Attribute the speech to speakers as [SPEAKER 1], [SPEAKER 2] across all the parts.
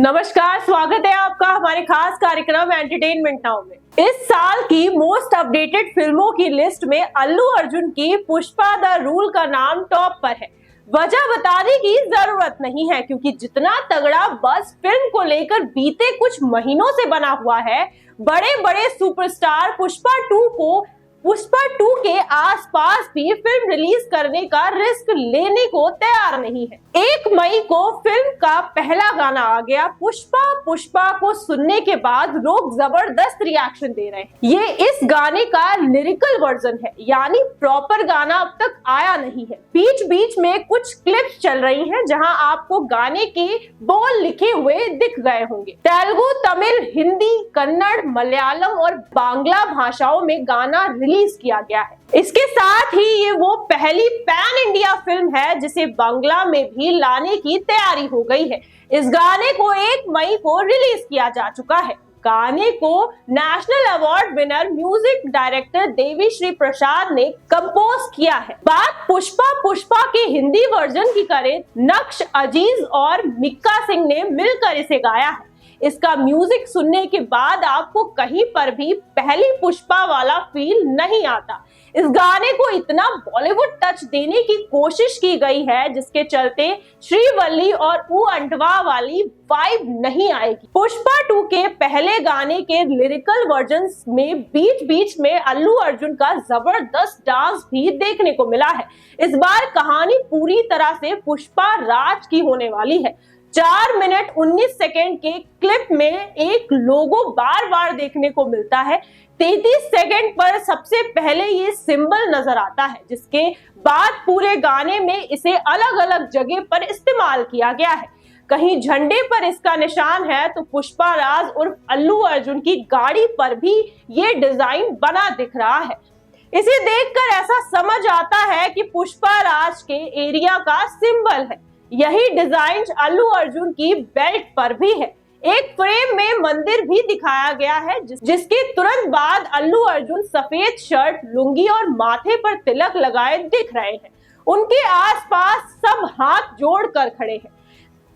[SPEAKER 1] नमस्कार, स्वागत है आपका हमारे खास कार्यक्रम एंटरटेनमेंट नाउ में। इस साल की मोस्ट अपडेटेड फिल्मों की लिस्ट में अल्लू अर्जुन की पुष्पा द रूल का नाम टॉप पर है। वजह बताने की जरूरत नहीं है क्योंकि जितना तगड़ा बस फिल्म को लेकर बीते कुछ महीनों से बना हुआ है, बड़े बड़े सुपरस्टार पुष्पा 2 के आसपास भी फिल्म रिलीज करने का रिस्क लेने को तैयार नहीं है। 1 मई को फिल्म का पहला गाना आ गया। पुष्पा को सुनने के बाद लोग जबरदस्त रिएक्शन दे रहे हैं। ये इस गाने का लिरिकल वर्जन है, यानी प्रॉपर गाना अब तक आया नहीं है। बीच बीच में कुछ क्लिप्स चल रही हैं जहां आपको गाने के बोल लिखे हुए दिख गए होंगे। तेलुगु, तमिल, हिंदी, कन्नड़, मलयालम और बांग्ला भाषाओं में गाना रिलीज किया गया है। इसके साथ ही ये वो पहली पैन इंडिया फिल्म है जिसे बांग्ला में भी लाने की तैयारी हो गई है। इस गाने को 1 मई को रिलीज किया जा चुका है। गाने को national award winner music director Devi Sri Prasad ने कंपोज किया है। बात पुष्पा के हिंदी वर्जन की करें, नक्श अजीज और मिक्का सिंह ने मिलकर इसे गाया है। इसका म्यूजिक सुनने के बाद आपको कहीं पर भी पहली पुष्पा वाला फील नहीं आता। इस गाने को इतना बॉलीवुड टच देने की कोशिश की गई है जिसके चलते श्रीवल्ली और ऊ अंटवा वाली वाइब नहीं आएगी। पुष्पा 2 के पहले गाने के लिरिकल वर्जन्स में बीच बीच में अल्लू अर्जुन का जबरदस्त डांस भी देखने को मिला है। इस बार कहानी पूरी तरह से पुष्पा राज की होने वाली है। 4 मिनट 19 सेकेंड के क्लिप में एक लोगो बार बार देखने को मिलता है। 33 सेकेंड पर सबसे पहले ये सिंबल नजर आता है, जिसके बाद पूरे गाने में इसे अलग अलग जगह पर इस्तेमाल किया गया है। कहीं झंडे पर इसका निशान है तो पुष्पा राज उर्फ अल्लू अर्जुन की गाड़ी पर भी ये डिजाइन बना दिख रहा है। इसे देखकर ऐसा समझ आता है कि पुष्पा राज के एरिया का सिंबल है। यही डिजाइन अल्लू अर्जुन की बेल्ट पर भी है। एक फ्रेम में मंदिर भी दिखाया गया है जिसके तुरंत बाद अल्लू अर्जुन सफेद शर्ट, लुंगी और माथे पर तिलक लगाए दिख रहे हैं। उनके आसपास सब हाथ जोड़कर खड़े हैं।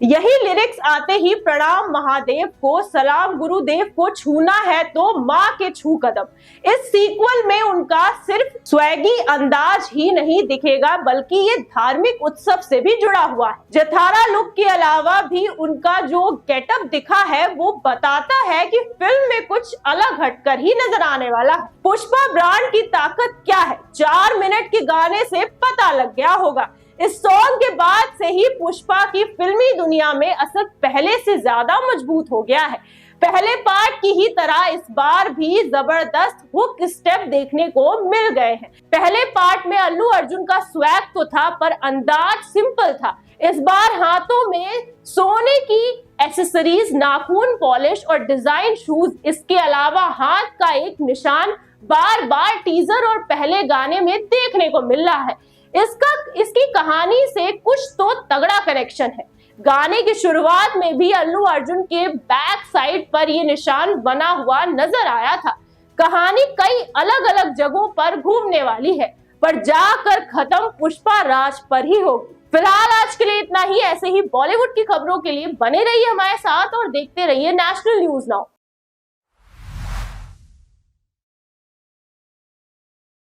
[SPEAKER 1] यही लिरिक्स आते ही प्रणाम महादेव को, सलाम गुरुदेव को, छूना है तो माँ के छू कदम। इस सीक्वल में उनका सिर्फ स्वैगी अंदाज ही नहीं दिखेगा बल्कि ये धार्मिक उत्सव से भी जुड़ा हुआ है। जथारा लुक के अलावा भी उनका जो गेटअप दिखा है वो बताता है कि फिल्म में कुछ अलग हटकर ही नजर आने वाला है। पुष्पा ब्रांड की ताकत क्या है 4 मिनट के गाने से पता लग गया होगा। इस सॉन्ग के बाद से ही पुष्पा की फिल्मी दुनिया में असर पहले से ज्यादा मजबूत हो गया है। पहले पार्ट की ही तरह इस बार भी जबरदस्त हुक स्टेप देखने को मिल गए हैं। पहले पार्ट में अल्लू अर्जुन का स्वैग तो था पर अंदाज सिंपल था। इस बार हाथों में सोने की एक्सेसरीज, नाखून पॉलिश और डिजाइन शूज, इसके अलावा हाथ का एक निशान बार बार टीजर और पहले गाने में देखने को मिल रहा है। इसकी कहानी से कुछ तो तगड़ा कनेक्शन है। गाने की शुरुआत में भी अल्लू अर्जुन के बैक साइड पर ये निशान बना हुआ नजर आया था। कहानी कई अलग अलग जगहों पर घूमने वाली है पर जाकर खत्म पुष्पा राज पर ही होगी। फिलहाल आज के लिए इतना ही। ऐसे ही बॉलीवुड की खबरों के लिए बने रहिए हमारे साथ और देखते रहिए नेशनल न्यूज नाउ।